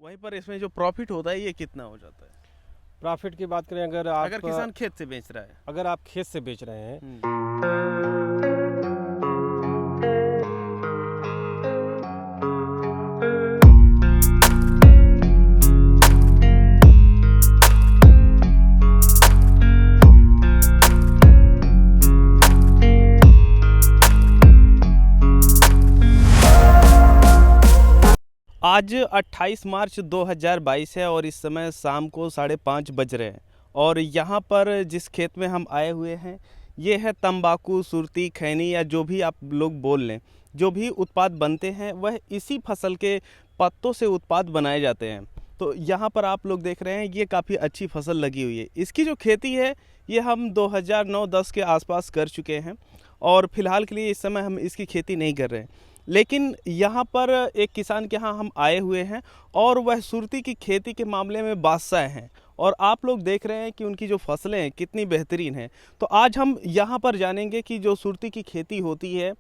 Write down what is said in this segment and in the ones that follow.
वहीं पर इसमें जो प्रॉफिट होता है ये कितना हो जाता है? प्रॉफिट की बात करें अगर किसान खेत से बेच रहा है। अगर आप खेत से बेच रहे हैं आज 28 मार्च 2022 है और इस समय शाम को 5:30 बज रहे हैं और यहाँ पर जिस खेत में हम आए हुए हैं ये है तंबाकू, सुरती, खैनी या जो भी आप लोग बोल लें, जो भी उत्पाद बनते हैं वह इसी फसल के पत्तों से उत्पाद बनाए जाते हैं। तो यहाँ पर आप लोग देख रहे हैं ये काफ़ी अच्छी फसल लगी हुई है। इसकी जो खेती है ये हम 2009-10 के आसपास कर चुके हैं और फिलहाल के लिए इस समय हम इसकी खेती नहीं कर रहे हैं। लेकिन यहाँ पर एक किसान के यहाँ हम आए हुए हैं और वह सुरती की खेती के मामले में बादशाह हैं और आप लोग देख रहे हैं कि उनकी जो फसलें कितनी बेहतरीन हैं। तो आज हम यहाँ पर जानेंगे कि जो सुरती की खेती होती है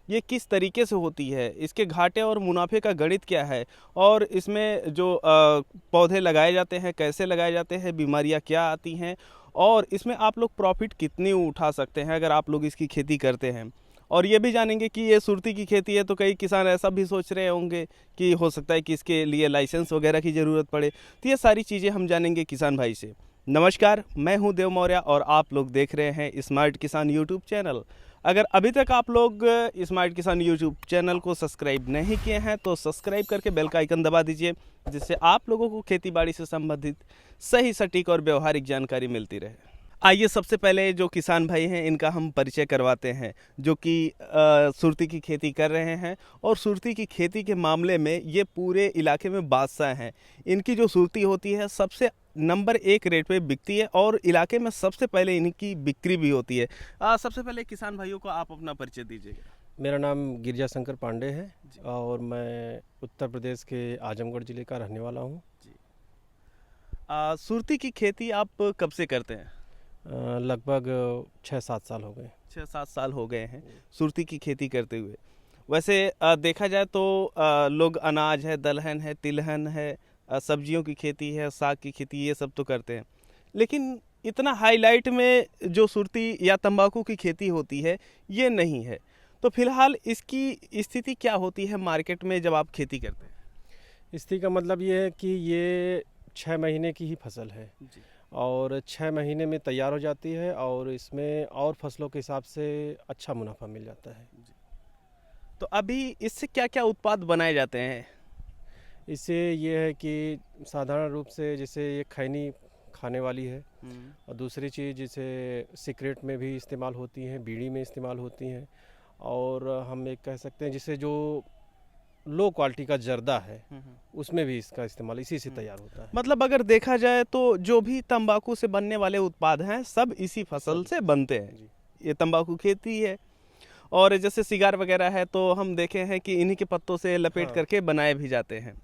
ये किस तरीके से होती है, इसके घाटे और मुनाफे का गणित क्या है और इसमें जो पौधे लगाए जाते हैं कैसे लगाए जाते हैं, बीमारियाँ क्या आती हैं और इसमें आप लोग प्रॉफिट कितनी उठा सकते हैं अगर आप लोग इसकी खेती करते हैं। और ये भी जानेंगे कि ये सुरती की खेती है तो कई किसान ऐसा भी सोच रहे होंगे कि हो सकता है कि इसके लिए लाइसेंस वगैरह की ज़रूरत पड़े। तो ये सारी चीज़ें हम जानेंगे किसान भाई से। नमस्कार, मैं हूं देव मौर्य और आप लोग देख रहे हैं स्मार्ट किसान यूट्यूब चैनल। अगर अभी तक आप लोग स्मार्ट किसान यूट्यूब चैनल को सब्सक्राइब नहीं किए हैं तो सब्सक्राइब करके बेल का आइकन दबा दीजिए, जिससे आप लोगों को खेती बाड़ी से संबंधित सही, सटीक और व्यवहारिक जानकारी मिलती रहे। आइए सबसे पहले जो किसान भाई हैं इनका हम परिचय करवाते हैं, जो कि सुरती की खेती कर रहे हैं और सुरती की खेती के मामले में ये पूरे इलाके में बादशाह हैं। इनकी जो सुरती होती है सबसे नंबर 1 रेट पे बिकती है और इलाके में सबसे पहले इनकी बिक्री भी होती है। सबसे पहले किसान भाइयों को आप अपना परिचय दीजिएगा। मेरा नाम गिरजा शंकर पांडे है और मैं उत्तर प्रदेश के आजमगढ़ ज़िले का रहने वाला हूँ। सुरती की खेती आप कब से करते हैं? लगभग 6-7 साल हो गए। 6-7 साल हो गए हैं सुरती की खेती करते हुए। वैसे देखा जाए तो लोग अनाज है, दलहन है, तिलहन है, सब्जियों की खेती है, साग की खेती, ये सब तो करते हैं। लेकिन इतना हाईलाइट में जो सुरती या तंबाकू की खेती होती है ये नहीं है। तो फिलहाल इसकी स्थिति क्या होती है मार्केट में जब आप खेती करते हैं? स्थिति का मतलब ये है कि ये 6 महीने की ही फसल है जी। और 6 महीने में तैयार हो जाती है और इसमें और फसलों के हिसाब से अच्छा मुनाफा मिल जाता है। तो अभी इससे क्या क्या उत्पाद बनाए जाते हैं? इससे ये है कि साधारण रूप से जैसे ये खैनी खाने वाली है और दूसरी चीज़ जैसे सिगरेट में भी इस्तेमाल होती हैं, बीड़ी में इस्तेमाल होती हैं और हम एक कह सकते हैं जिसे जो लो क्वालिटी का जर्दा है उसमें भी इसका इस्तेमाल इसी से तैयार होता है। मतलब अगर देखा जाए तो जो भी तंबाकू से बनने वाले उत्पाद हैं सब इसी फसल से बनते हैं। ये तंबाकू खेती है और जैसे सिगार वगैरह है तो हम देखे हैं कि इन्हीं के पत्तों से लपेट करके बनाए भी जाते हैं।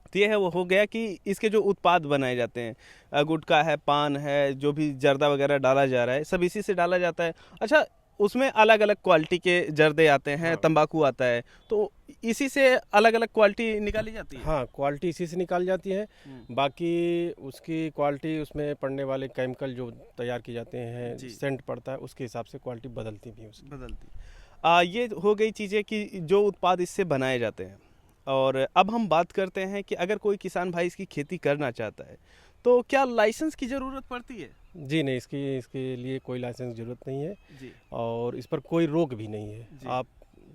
तो ये है वो हो गया कि इसके जो उत्पाद बनाए जाते हैं, गुटखा है, पान है, जो भी जर्दा वगैरह डाला जा रहा है सब इसी से डाला जाता है। अच्छा, उसमें अलग अलग क्वालिटी के जर्दे आते हैं, तंबाकू आता है, तो इसी से अलग अलग क्वालिटी निकाली जाती है। हाँ, क्वालिटी इसी से निकाली जाती है। बाकी उसकी क्वालिटी उसमें पड़ने वाले केमिकल जो तैयार किए जाते हैं, सेंट पड़ता है, उसके हिसाब से क्वालिटी बदलती भी है उसकी। बदलती। ये हो गई चीज़ें कि जो उत्पाद इससे बनाए जाते हैं। और अब हम बात करते हैं कि अगर कोई किसान भाई इसकी खेती करना चाहता है तो क्या लाइसेंस की ज़रूरत पड़ती है? जी नहीं, इसके लिए कोई लाइसेंस ज़रूरत नहीं है जी। और इस पर कोई रोक भी नहीं है। आप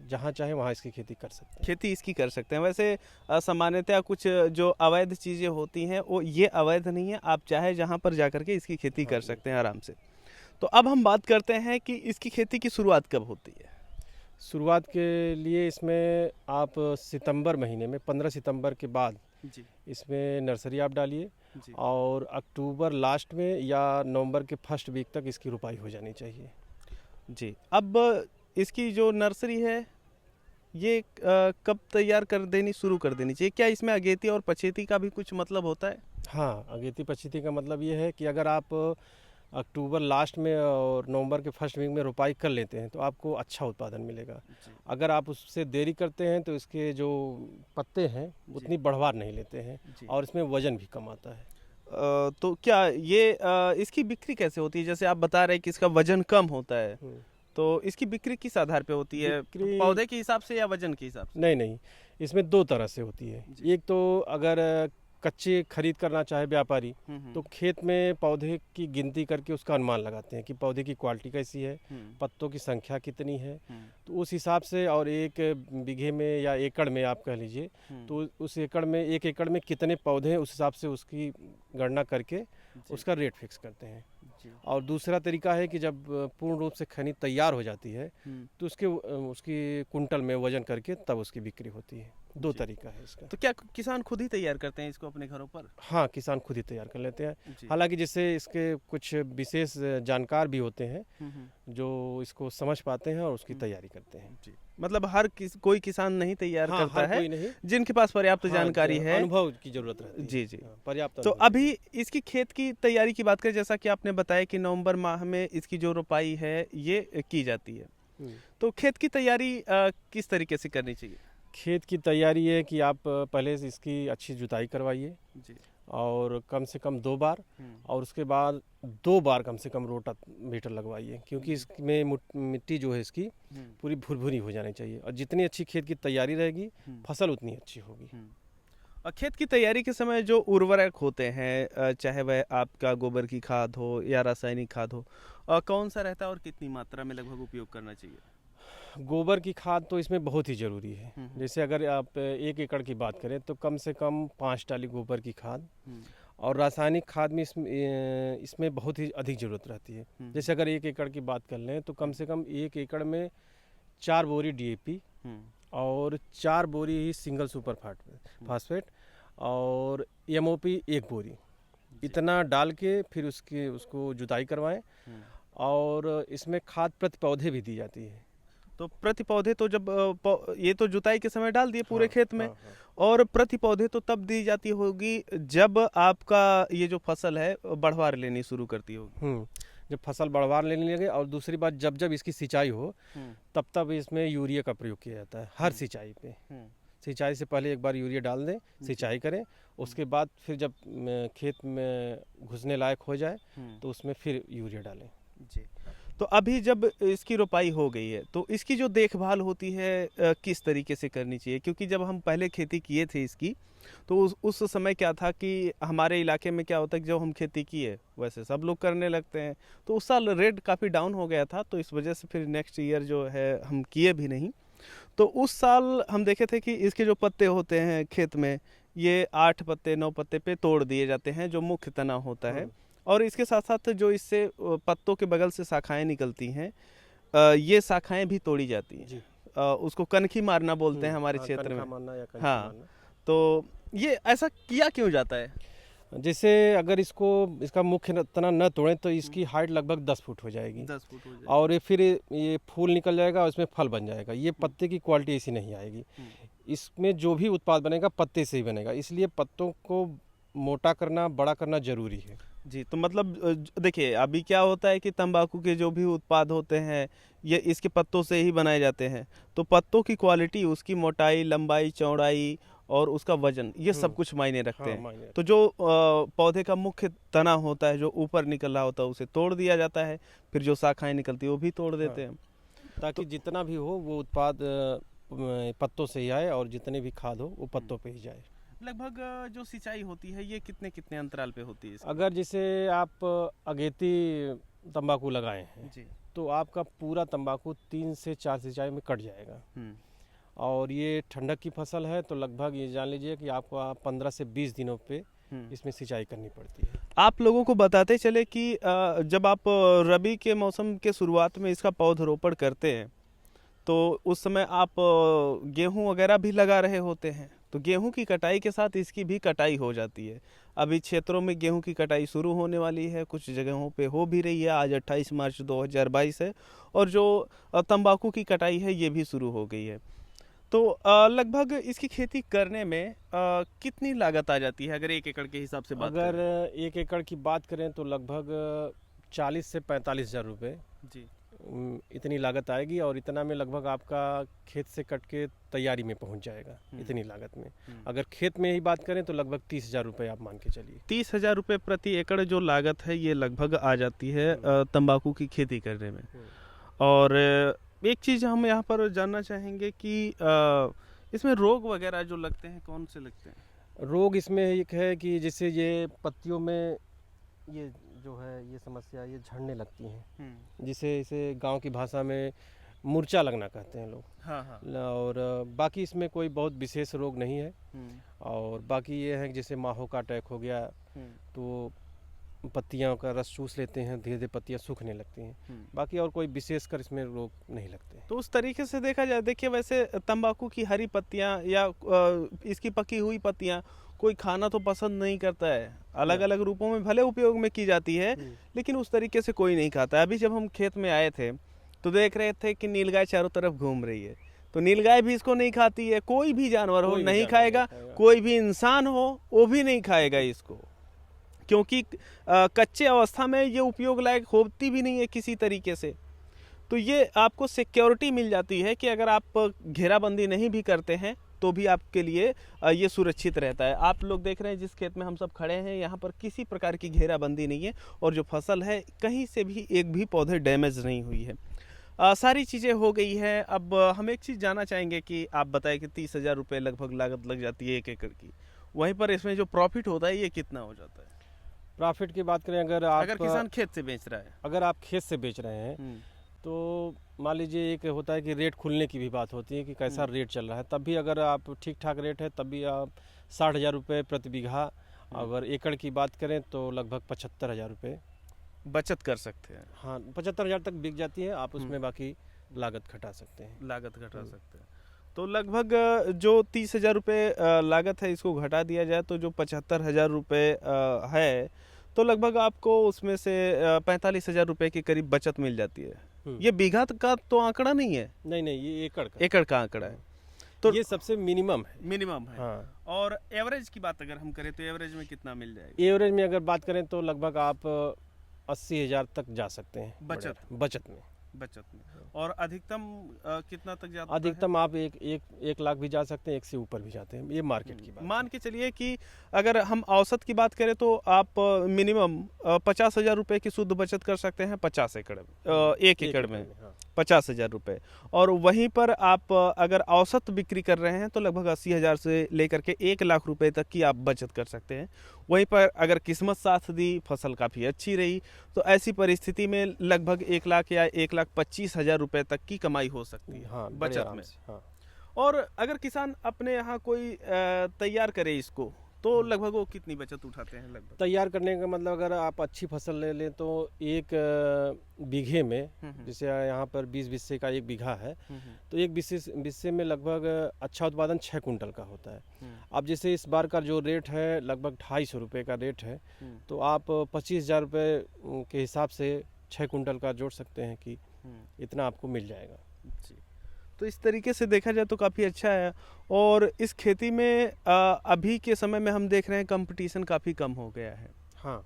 जहाँ चाहें वहाँ इसकी खेती कर सकते हैं। खेती इसकी कर सकते हैं। वैसे सामान्यतः कुछ जो अवैध चीज़ें होती हैं वो ये अवैध नहीं है, आप चाहे जहाँ पर जा कर के इसकी खेती कर सकते हैं आराम से। तो अब हम बात करते हैं कि इसकी खेती की शुरुआत कब होती है? शुरुआत के लिए इसमें आप सितंबर महीने में 15 सितंबर के बाद जी इसमें नर्सरी आप डालिए और अक्टूबर लास्ट में या नवंबर के फर्स्ट वीक तक इसकी रुपाई हो जानी चाहिए जी। अब इसकी जो नर्सरी है ये कब तैयार कर देनी शुरू कर देनी चाहिए? क्या इसमें अगेती और पछेती का भी कुछ मतलब होता है? हाँ, अगेती पछेती का मतलब ये है कि अगर आप अक्टूबर लास्ट में और नवंबर के फर्स्ट वीक में रोपाई कर लेते हैं तो आपको अच्छा उत्पादन मिलेगा। अगर आप उससे देरी करते हैं तो इसके जो पत्ते हैं उतनी बढ़वार नहीं लेते हैं और इसमें वजन भी कम आता है। तो क्या ये इसकी बिक्री कैसे होती है? जैसे आप बता रहे हैं कि इसका वजन कम होता है, तो इसकी बिक्री किस आधार पे होती है? पौधे के हिसाब से या वजन के हिसाब से? नहीं, इसमें दो तरह से होती है। एक तो अगर कच्चे खरीद करना चाहे व्यापारी तो खेत में पौधे की गिनती करके उसका अनुमान लगाते हैं कि पौधे की क्वालिटी कैसी है, पत्तों की संख्या कितनी है, तो उस हिसाब से, और एक बीघे में या एकड़ में आप कह लीजिए तो उस एकड़ में, एक एकड़ में कितने पौधे हैं उस हिसाब से उसकी गणना करके उसका रेट फिक्स करते हैं। और दूसरा तरीका है कि जब पूर्ण रूप से खैनी तैयार हो जाती है तो उसकी कुंटल में वजन करके तब उसकी बिक्री होती है। दो तरीका है इसका। तो क्या किसान खुद ही तैयार करते हैं इसको अपने घरों पर? हाँ, किसान खुद ही तैयार कर लेते हैं। हालांकि जैसे इसके कुछ विशेष जानकार भी होते हैं जो इसको समझ पाते हैं और उसकी तैयारी करते हैं। मतलब कोई किसान नहीं तैयार करता है, कोई नहीं, जिनके पास पर्याप्त जानकारी है, अनुभव की जरूरत रहती है। जी पर्याप्त। तो अभी इसकी खेत की तैयारी की बात करें, जैसा कि आपने बताया कि नवंबर माह में इसकी जो रोपाई है ये की जाती है, तो खेत की तैयारी किस तरीके से करनी चाहिए? खेत की तैयारी है कि आप पहले से इसकी अच्छी जुताई करवाइए और कम से कम 2 बार, और उसके बाद 2 बार कम से कम रोटावेटर लगवाइए, क्योंकि इसमें मिट्टी जो है इसकी पूरी भुरभुरी हो जानी चाहिए, और जितनी अच्छी खेत की तैयारी रहेगी फसल उतनी अच्छी होगी। और खेत की तैयारी के समय जो उर्वरक होते हैं, चाहे वह आपका गोबर की खाद हो या रासायनिक खाद हो, कौन सा रहता है और कितनी मात्रा में लगभग उपयोग करना चाहिए? गोबर की खाद तो इसमें बहुत ही ज़रूरी है। जैसे अगर आप 1 एकड़ की बात करें तो कम से कम 5 टाली गोबर की खाद, और रासायनिक खाद में इसमें बहुत ही अधिक ज़रूरत रहती है। जैसे अगर 1 एकड़ की बात कर लें तो कम से कम 1 एकड़ में 4 बोरी DAP और 4 बोरी ही सिंगल सुपर फास्फेट और MOP 1 बोरी, इतना डाल के फिर उसको जुताई करवाएं, और इसमें खाद प्रति पौधे भी दी जाती है। तो प्रति पौधे तो जब ये तो जुताई के समय डाल दिए पूरे खेत में, और प्रति पौधे तो तब दी जाती होगी जब आपका ये जो फसल है बढ़वार लेनी शुरू करती होगी। जब फसल बढ़वार लेने लगे, और दूसरी बात जब इसकी सिंचाई हो तब इसमें यूरिया का प्रयोग किया जाता है हर सिंचाई पे। सिंचाई से पहले एक बार यूरिया डाल दें, सिंचाई करें, उसके बाद फिर जब खेत में घुसने लायक हो जाए तो उसमें फिर यूरिया डालें। जी। तो अभी जब इसकी रोपाई हो गई है तो इसकी जो देखभाल होती है किस तरीके से करनी चाहिए? क्योंकि जब हम पहले खेती किए थे इसकी तो उस समय क्या था कि हमारे इलाके में क्या होता है कि जब हम खेती किए वैसे सब लोग करने लगते हैं, तो उस साल रेट काफ़ी डाउन हो गया था, तो इस वजह से फिर नेक्स्ट ईयर जो है हम किए भी नहीं। तो उस साल हम देखे थे कि इसके जो पत्ते होते हैं खेत में, ये 8 पत्ते 9 पत्ते पे तोड़ दिए जाते हैं जो मुख्य तना होता है, और इसके साथ साथ जो इससे पत्तों के बगल से शाखाएं निकलती हैं, ये शाखाएं भी तोड़ी जाती हैं। उसको कनखी मारना बोलते हैं हमारे क्षेत्र में। हाँ, तो ये ऐसा किया क्यों जाता है? जैसे अगर इसका मुख्य तना न तोड़ें तो इसकी हाइट लगभग 10 फुट हो जाएगी, 10 फुट हो जाएगी, और फिर ये फूल निकल जाएगा और इसमें फल बन जाएगा। ये पत्ते की क्वालिटी ऐसी नहीं आएगी। इसमें जो भी उत्पाद बनेगा पत्ते से ही बनेगा, इसलिए पत्तों को मोटा करना, बड़ा करना जरूरी है। जी। तो मतलब देखिए अभी क्या होता है कि तंबाकू के जो भी उत्पाद होते हैं ये इसके पत्तों से ही बनाए जाते हैं, तो पत्तों की क्वालिटी, उसकी मोटाई, लंबाई, चौड़ाई और उसका वजन, ये सब कुछ मायने रखते हैं। तो जो पौधे का मुख्य तना होता है जो ऊपर निकल रहा होता है उसे तोड़ दिया जाता है, फिर जो शाखाएं निकलती है वो भी तोड़ देते हैं, ताकि जितना भी हो वो उत्पाद पत्तों से ही आए, और जितने भी खाद हो वो पत्तों पे ही जाए। लगभग जो सिंचाई होती है ये कितने कितने अंतराल पे होती है? अगर जैसे आप अगेती तंबाकू लगाए हैं जी, तो आपका पूरा तंबाकू 3 से 4 सिंचाई में कट जाएगा। और ये ठंडक की फसल है तो लगभग ये जान लीजिए कि आपको 15 से 20 दिनों पे इसमें सिंचाई करनी पड़ती है। आप लोगों को बताते चले कि जब आप रबी के मौसम के शुरुआत में इसका पौधरोपण करते हैं तो उस समय आप गेहूं वगैरह भी लगा रहे होते हैं, तो गेहूं की कटाई के साथ इसकी भी कटाई हो जाती है। अभी क्षेत्रों में गेहूं की कटाई शुरू होने वाली है, कुछ जगहों पे हो भी रही है। आज 28 मार्च 2022 है और जो तंबाकू की कटाई है ये भी शुरू हो गई है। तो लगभग इसकी खेती करने में कितनी लागत आ जाती है अगर 1 एकड़ के हिसाब से बात करें? अगर 1 एकड़ की बात करें तो लगभग 40 से 45,000 रुपये जी। इतनी लागत आएगी, और इतना में लगभग आपका खेत से कट के तैयारी में पहुंच जाएगा इतनी लागत में। अगर खेत में ही बात करें तो लगभग 30,000 रुपये आप मान के चलिए। 30,000 रुपये प्रति एकड़ जो लागत है ये लगभग आ जाती है तंबाकू की खेती करने में। और एक चीज़ हम यहाँ पर जानना चाहेंगे कि इसमें रोग वगैरह जो लगते हैं कौन से लगते हैं? रोग इसमें एक है कि जैसे ये पत्तियों में ये जो है ये समस्या ये झड़ने लगती हैं, जिसे इसे गांव की भाषा में मूर्छा लगना कहते हैं लोग। हाँ हाँ। और बाकी इसमें कोई बहुत विशेष रोग नहीं है। और बाकी ये है कि जैसे माहो का अटैक हो गया तो पत्तियों का रस चूस लेते हैं, धीरे धीरे पत्तियां सूखने लगती हैं। बाकी और कोई विशेषकर इसमें रोग नहीं लगते। तो उस तरीके से देखा जाए, देखिए वैसे तंबाकू की हरी पत्तियां या इसकी पकी हुई पत्तियां कोई खाना तो पसंद नहीं करता है। अलग अलग रूपों में भले उपयोग में की जाती है, लेकिन उस तरीके से कोई नहीं खाता। अभी जब हम खेत में आए थे तो देख रहे थे कि नीलगाय चारों तरफ घूम रही है, तो नीलगाय भी इसको नहीं खाती है। कोई भी जानवर हो नहीं खाएगा, कोई भी इंसान हो वो भी नहीं खाएगा इसको, क्योंकि कच्चे अवस्था में ये उपयोग लायक होती भी नहीं है किसी तरीके से। तो ये आपको सिक्योरिटी मिल जाती है कि अगर आप घेराबंदी नहीं भी करते हैं तो भी आपके लिए ये सुरक्षित रहता है। आप लोग देख रहे हैं जिस खेत में हम सब खड़े हैं, यहाँ पर किसी प्रकार की घेराबंदी नहीं है, और जो फसल है कहीं से भी एक भी पौधे डैमेज नहीं हुई है। सारी चीज़ें हो गई है। अब हम एक चीज़ जानना चाहेंगे कि आप बताएं कि 30,000 रुपये लगभग लागत लग जाती है 1 एकड़ की, वहीं पर इसमें जो प्रॉफिट होता है ये कितना हो जाता है? प्रॉफिट की बात करें, अगर किसान खेत से बेच रहा है, अगर आप खेत से बेच रहे हैं तो मान लीजिए एक होता है कि रेट खुलने की भी बात होती है कि कैसा रेट चल रहा है, तब भी अगर आप ठीक ठाक रेट है तब भी आप 60,000 रुपये प्रति बीघा, अगर एकड़ की बात करें तो लगभग 75,000 रुपये बचत कर सकते हैं। हाँ, 75,000 तक बिक जाती है। आप उसमें बाकी लागत घटा सकते हैं। तो लगभग जो 30,000 रुपये लागत है इसको घटा दिया जाए तो जो 75,000 रुपये है, तो लगभग आपको उसमें से 45,000 रुपये के करीब बचत मिल जाती है। ये बीघा का तो आंकड़ा नहीं है? नहीं, ये एकड़ का आंकड़ा है। तो ये सबसे मिनिमम है। हाँ। और एवरेज की बात अगर हम करें तो एवरेज में कितना मिल जाएगा? एवरेज में अगर बात करें तो लगभग आप 80,000 तक जा सकते हैं बचत में। और अधिकतम कितना तक जाता है? अधिकतम आप एक लाख भी जा सकते हैं, 1 से ऊपर भी जाते हैं। ये मार्केट की बात मान के चलिए कि अगर हम औसत की बात करें तो आप मिनिमम 50,000 रुपये की शुद्ध बचत कर सकते हैं 50 एकड़ में, 1 एकड़ में 50,000 रुपये। और वहीं पर आप अगर औसत बिक्री कर रहे हैं तो लगभग 80,000 से लेकर के 1 लाख रुपए तक की आप बचत कर सकते हैं। वहीं पर अगर किस्मत साथ दी, फसल काफ़ी अच्छी रही, तो ऐसी परिस्थिति में लगभग 1 लाख या 1,25,000 रुपए तक की कमाई हो सकती है। हाँ, बचत में। हाँ। और अगर किसान अपने यहाँ कोई तैयार करे इसको, तो लगभग वो कितनी बचत उठाते हैं? लगभग तैयार करने का मतलब अगर आप अच्छी फसल ले लें तो एक बीघे में, जैसे यहाँ पर 20 बिस्से का 1 बीघा है, तो 1 बिस्से में लगभग अच्छा उत्पादन 6 कुंटल का होता है। अब जैसे इस बार का जो रेट है लगभग 250 रुपये का रेट है, तो आप 25,000 रुपये के हिसाब से 6 कुंटल का जोड़ सकते हैं कि इतना आपको मिल जाएगा। जी। तो इस तरीके से देखा जाए तो काफ़ी अच्छा है। और इस खेती में अभी के समय में हम देख रहे हैं कंपटीशन काफ़ी कम हो गया है। हाँ।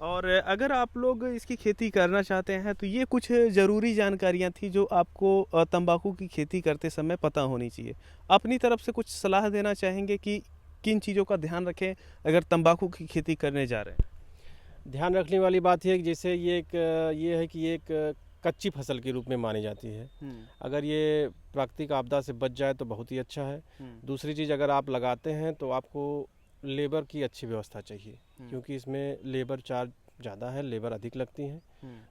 और अगर आप लोग इसकी खेती करना चाहते हैं तो ये कुछ ज़रूरी जानकारियां थी जो आपको तंबाकू की खेती करते समय पता होनी चाहिए। अपनी तरफ से कुछ सलाह देना चाहेंगे कि किन चीज़ों का ध्यान रखें अगर तंबाकू की खेती करने जा रहे हैं? ध्यान रखने वाली बात है कि जैसे ये है कि ये एक कच्ची फसल के रूप में मानी जाती है। अगर ये प्राकृतिक आपदा से बच जाए तो बहुत ही अच्छा है। दूसरी चीज़, अगर आप लगाते हैं तो आपको लेबर की अच्छी व्यवस्था चाहिए, क्योंकि इसमें लेबर चार्ज ज़्यादा है, लेबर अधिक लगती हैं,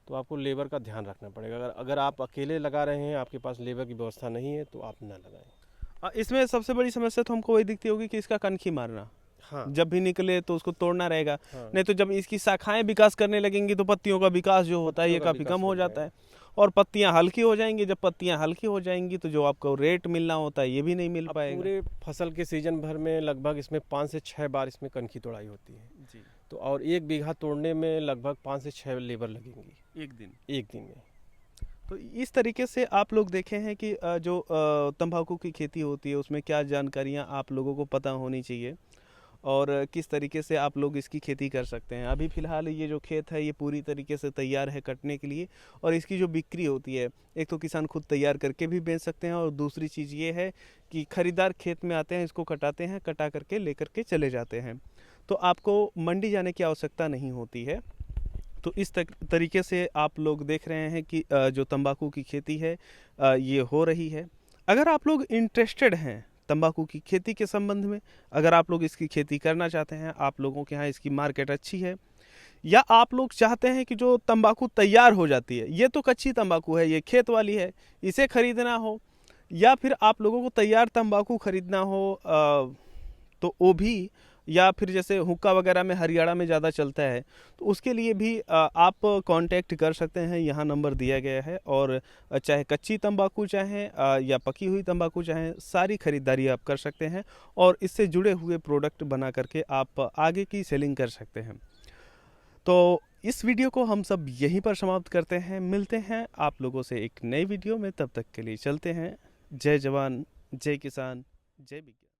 तो आपको लेबर का ध्यान रखना पड़ेगा। अगर आप अकेले लगा रहे हैं, आपके पास लेबर की व्यवस्था नहीं है, तो आप ना लगाएं। इसमें सबसे बड़ी समस्या तो हमको वही दिखती होगी कि इसका कनखी मारना। हाँ। जब भी निकले तो उसको तोड़ना रहेगा। हाँ। नहीं तो जब इसकी शाखाएं विकास करने लगेंगी तो पत्तियों का विकास जो होता है ये काफ़ी कम हो जाता है, और पत्तियां हल्की हो जाएंगी। जब पत्तियां हल्की हो जाएंगी तो जो आपको रेट मिलना होता है ये भी नहीं मिल पाएगा। पूरे फसल के सीजन भर में लगभग इसमें 5 से 6 बार इसमें कनखी तोड़ाई होती है जी। तो और 1 बीघा तोड़ने में लगभग 5 से 6 लेबर लगेंगी एक दिन में। तो इस तरीके से आप लोग देखे हैं कि जो तंबाकू की खेती होती है उसमें क्या जानकारियां आप लोगों को पता होनी चाहिए। और किस तरीके से आप लोग इसकी खेती कर सकते हैं। अभी फ़िलहाल ये जो खेत है ये पूरी तरीके से तैयार है कटने के लिए, और इसकी जो बिक्री होती है, एक तो किसान खुद तैयार करके भी बेच सकते हैं, और दूसरी चीज़ ये है कि ख़रीदार खेत में आते हैं, इसको कटाते हैं, कटा करके लेकर के चले जाते हैं। तो आपको मंडी जाने की आवश्यकता नहीं होती है। तो इस तरीके से आप लोग देख रहे हैं कि जो तंबाकू की खेती है ये हो रही है। अगर आप लोग इंटरेस्टेड हैं तंबाकू की खेती के संबंध में, अगर आप लोग इसकी खेती करना चाहते हैं, आप लोगों के यहाँ इसकी मार्केट अच्छी है, या आप लोग चाहते हैं कि जो तंबाकू तैयार हो जाती है, ये तो कच्ची तंबाकू है, ये खेत वाली है, इसे खरीदना हो, या फिर आप लोगों को तैयार तंबाकू खरीदना हो तो वो भी, या फिर जैसे हुक्का वगैरह में हरियाणा में ज़्यादा चलता है, तो उसके लिए भी आप कांटेक्ट कर सकते हैं। यहाँ नंबर दिया गया है, और चाहे कच्ची तंबाकू चाहें या पकी हुई तंबाकू चाहें, सारी खरीदारी आप कर सकते हैं, और इससे जुड़े हुए प्रोडक्ट बना करके आप आगे की सेलिंग कर सकते हैं। तो इस वीडियो को हम सब यहीं पर समाप्त करते हैं। मिलते हैं आप लोगों से एक नई वीडियो में, तब तक के लिए चलते हैं। जय जवान, जय किसान, जय विज्ञान।